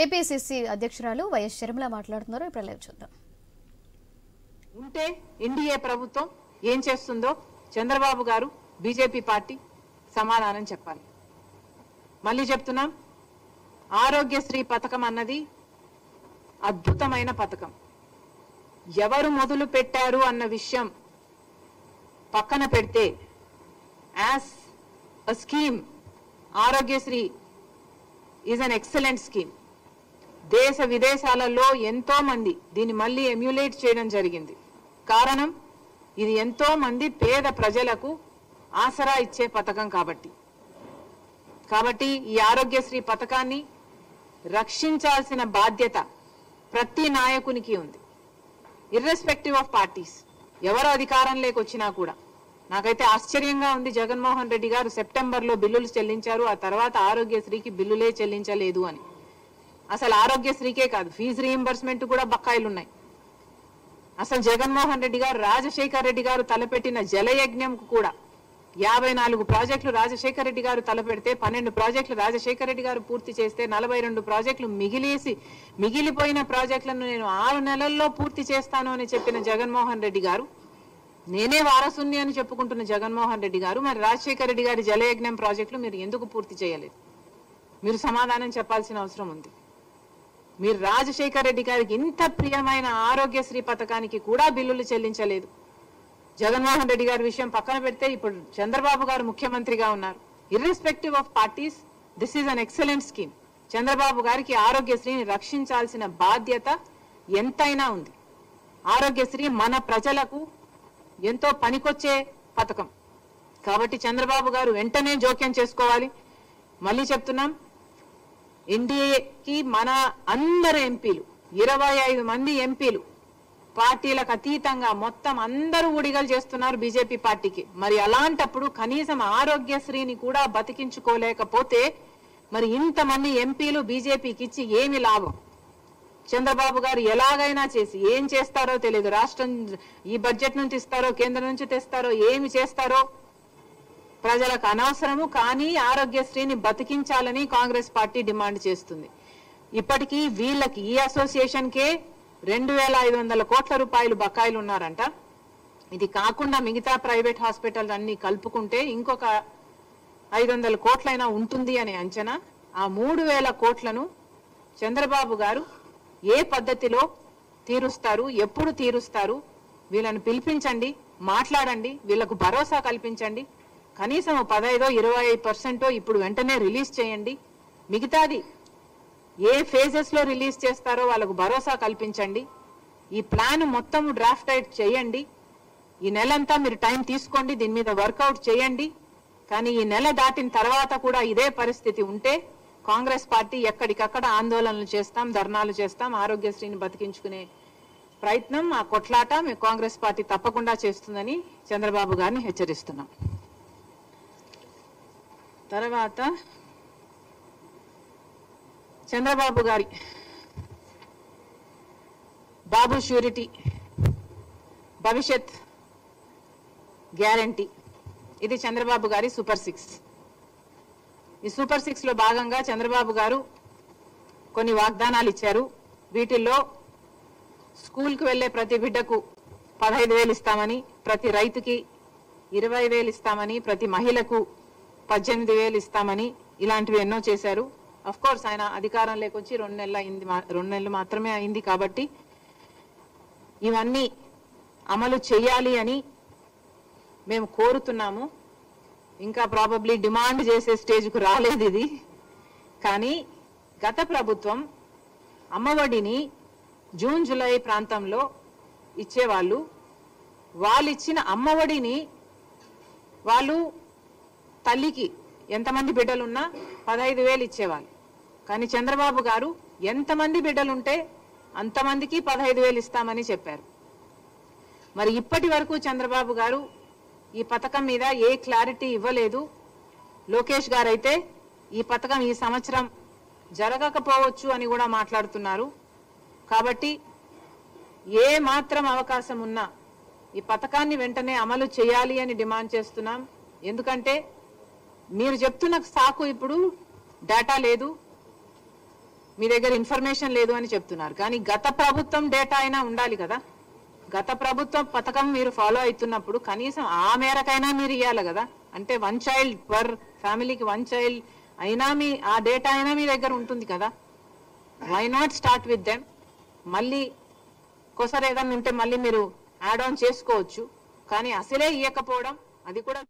APCC అధ్యక్షురాలు YS Sharmila మాట్లాడుతున్నారు. ఇప్పుడు లైవ్ చూద్దాం. ఉంటే ఎన్డీఏ ప్రభుత్వం ఏం చేస్తుందో చంద్రబాబు గారు బీజేపీ పార్టీ సమాధానం చెప్పాలి. మళ్ళీ చెప్తున్నాం, ఆరోగ్యశ్రీ పథకం అన్నది అద్భుతమైన పథకం. ఎవరు మొదలు పెట్టారు అన్న విషయం పక్కన పెడితే as a scheme Aarogyasri is an excellent scheme. దేశ విదేశాలలో ఎంతో మంది దీన్ని మళ్ళీ ఎమ్యులేట్ చేయడం జరిగింది. కారణం, ఇది ఎంతో మంది పేద ప్రజలకు ఆసరా ఇచ్చే పథకం కాబట్టి ఈ ఆరోగ్యశ్రీ పథకాన్ని రక్షించాల్సిన బాధ్యత ప్రతి నాయకునికి ఉంది, ఇర్రెస్పెక్టివ్ ఆఫ్ పార్టీస్. ఎవరు అధికారంలోకి వచ్చినా కూడా. నాకైతే ఆశ్చర్యంగా ఉంది, జగన్మోహన్ రెడ్డి గారు సెప్టెంబర్లో బిల్లులు చెల్లించారు, ఆ తర్వాత ఆరోగ్యశ్రీకి బిల్లులే చెల్లించలేదు అని. అసలు ఆరోగ్యశ్రీకే కాదు, ఫీజు రీయింబర్స్మెంట్ కూడా బకాయిలు ఉన్నాయి. అసలు జగన్మోహన్ రెడ్డి గారు రాజశేఖర్ రెడ్డి గారు తలపెట్టిన జలయజ్ఞంకు కూడా 54 ప్రాజెక్టులు రాజశేఖర్ రెడ్డి గారు తలపెడితే 12 ప్రాజెక్టులు రాజశేఖర్ రెడ్డి గారు పూర్తి చేస్తే 42 ప్రాజెక్టులు మిగిలిపోయిన ప్రాజెక్టులను నేను 6 నెలల్లో పూర్తి చేస్తాను అని చెప్పిన జగన్మోహన్ రెడ్డి గారు, నేనే వారసుని అని చెప్పుకుంటున్న జగన్మోహన్ రెడ్డి గారు, మరి రాజశేఖర్ రెడ్డి గారి జలయజ్ఞం ప్రాజెక్టులు మీరు ఎందుకు పూర్తి చేయలేదు? మీరు సమాధానం చెప్పాల్సిన అవసరం ఉంది. మీరు రాజశేఖర్ రెడ్డి గారికి ఇంత ప్రియమైన ఆరోగ్యశ్రీ పథకానికి కూడా బిల్లులు చెల్లించలేదు. జగన్మోహన్ రెడ్డి గారి విషయం పక్కన పెడితే ఇప్పుడు చంద్రబాబు గారు ముఖ్యమంత్రిగా ఉన్నారు. Irrespective of parties, this is an excellent scheme. Chandrababu గారికి ఆరోగ్యశ్రీని రక్షించాల్సిన బాధ్యత ఎంతైనా ఉంది. ఆరోగ్యశ్రీ మన ప్రజలకు ఎంతో పనికొచ్చే పథకం కాబట్టి చంద్రబాబు గారు వెంటనే జోక్యం చేసుకోవాలి. మళ్ళీ చెప్తున్నాం, ఎన్డీఏకి మన అందరు ఎంపీలు 25 మంది ఎంపీలు పార్టీలకు అతీతంగా మొత్తం అందరూ ఊడిగలు చేస్తున్నారు బీజేపీ పార్టీకి. మరి అలాంటప్పుడు కనీసం ఆరోగ్యశ్రీని కూడా బతికించుకోలేకపోతే మరి ఇంతమంది ఎంపీలు బీజేపీకి ఇచ్చి ఏమి లాభం? చంద్రబాబు గారు ఎలాగైనా చేసి ఏం చేస్తారో తెలియదు. రాష్ట్రం ఈ బడ్జెట్ నుంచి ఇస్తారో కేంద్రం నుంచి తెస్తారో ఏమి చేస్తారో ప్రజలకు అనవసరము. కానీ ఆరోగ్యశ్రీని బతికించాలని కాంగ్రెస్ పార్టీ డిమాండ్ చేస్తుంది. ఇప్పటికీ వీళ్ళకి ఈ అసోసియేషన్కే 2500 కోట్ల రూపాయలు బకాయిలు ఉన్నారంట. ఇది కాకుండా మిగతా ప్రైవేట్ హాస్పిటల్ అన్ని కలుపుకుంటే ఇంకొక 500 కోట్లైనా ఉంటుంది అనే అంచనా. ఆ 3000 కోట్లను చంద్రబాబు గారు ఏ పద్ధతిలో తీరుస్తారు, ఎప్పుడు తీరుస్తారు? వీళ్ళని పిలిపించండి, మాట్లాడండి, వీళ్లకు భరోసా కల్పించండి. కనీసం 15-20% ఇప్పుడు వెంటనే రిలీజ్ చేయండి. మిగతాది ఏ ఫేజెస్ లో రిలీజ్ చేస్తారో వాళ్ళకు భరోసా కల్పించండి. ఈ ప్లాన్ మొత్తం డ్రాఫ్ట్ అవుట్ చేయండి. ఈ నెలంతా మీరు టైం తీసుకోండి, దీని మీద వర్కౌట్ చేయండి. కానీ ఈ నెల దాటిన తర్వాత కూడా ఇదే పరిస్థితి ఉంటే కాంగ్రెస్ పార్టీ ఎక్కడికక్కడ ఆందోళనలు చేస్తాం, ధర్నాలు చేస్తాం. ఆరోగ్యశ్రీని బతికించుకునే ప్రయత్నం, ఆ కొట్లాట మేము కాంగ్రెస్ పార్టీ తప్పకుండా చేస్తుందని చంద్రబాబు గారిని హెచ్చరిస్తున్నాం. తర్వాత చంద్రబాబు గారి బాబు ష్యూరిటీ భవిష్యత్ గ్యారంటీ, ఇది చంద్రబాబు గారి సూపర్ 6. ఈ సూపర్ 6 లో భాగంగా చంద్రబాబు గారు కొన్ని వాగ్దానాలు ఇచ్చారు. వీటిల్లో స్కూల్కి వెళ్లే ప్రతి బిడ్డకు 15,000 ఇస్తామని, ప్రతి రైతుకి 20,000 ఇస్తామని, ప్రతి మహిళకు 18,000 ఇస్తామని, ఇలాంటివి ఎన్నో చేశారు. అఫ్ కోర్స్ ఆయన అధికారం లేకొచ్చి 2 నెలలు మాత్రమే అయింది కాబట్టి ఇవన్నీ అమలు చేయాలి అని మేము కోరుతున్నాము. ఇంకా ప్రాబబ్లీ డిమాండ్ చేసే స్టేజ్కు రాలేదు ఇది. కానీ గత ప్రభుత్వం అమ్మఒడిని జూన్ జూలై ప్రాంతంలో ఇచ్చేవాళ్ళు. వాళ్ళు ఇచ్చిన అమ్మఒడిని వాళ్ళు తల్లికి ఎంతమంది బిడ్డలున్నా 15,000 ఇచ్చేవాళ్ళు. కానీ చంద్రబాబు గారు ఎంతమంది బిడ్డలుంటే అంతమందికి 15,000 ఇస్తామని చెప్పారు. మరి ఇప్పటి వరకు చంద్రబాబు గారు ఈ పథకం మీద ఏ క్లారిటీ ఇవ్వలేదు. లోకేష్ గారు అయితే ఈ పథకం ఈ సంవత్సరం జరగకపోవచ్చు అని కూడా మాట్లాడుతున్నారు. కాబట్టి ఏ మాత్రం అవకాశం ఉన్నా ఈ పథకాన్ని వెంటనే అమలు చేయాలి అని డిమాండ్ చేస్తున్నాం. ఎందుకంటే మీరు చెప్తున్న సాకు ఇప్పుడు డేటా లేదు, మీ దగ్గర ఇన్ఫర్మేషన్ లేదు అని చెప్తున్నారు. కానీ గత ప్రభుత్వం డేటా అయినా ఉండాలి కదా. గత ప్రభుత్వం పథకం మీరు ఫాలో అవుతున్నప్పుడు కనీసం ఆ మేరకైనా మీరు ఇవ్వాలి కదా. అంటే 1 చైల్డ్ పర్ ఫ్యామిలీకి 1 చైల్డ్ అయినా ఆ డేటా అయినా మీ దగ్గర ఉంటుంది కదా. Why not start with them? మళ్ళీ కొసరు ఏదన్నా ఉంటే మళ్ళీ మీరు యాడ్ ఆన్ చేసుకోవచ్చు. కానీ అసలే ఇవ్వకపోవడం అది కూడా